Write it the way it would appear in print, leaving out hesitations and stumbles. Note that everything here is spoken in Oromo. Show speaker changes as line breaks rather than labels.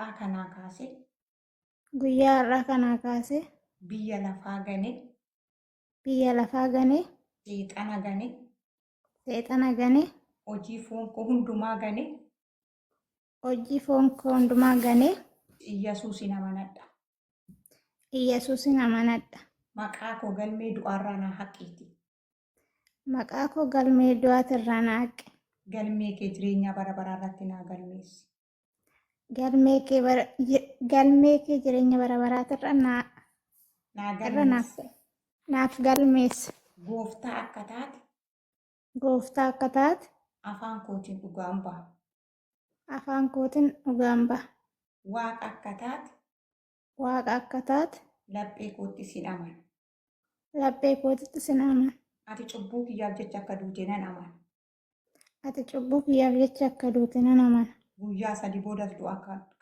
har'aa kanaa kaasee
guyyaa har'aa kanaa kaasee
biyya lafaa ganee seexana ganee hojii foon koo hundumaa ganee Iyyesuusin amanadha. Maqaa koo galmee du'aarraa naa haqqiiti. Galmee kee jireenya bara baraa irratti naa galmeessi.
Galmee kee jireenya bara baraati irra naaf galmeessi.
Gooftaa akka taate afaan kootiin dhugaan ba'a. Waaqa akka taate laphee kootti sin amana. Ati cubbuu kiyyaaf jecha akka duute nan amana. Guyyaa 3 boodas du'aa kaatee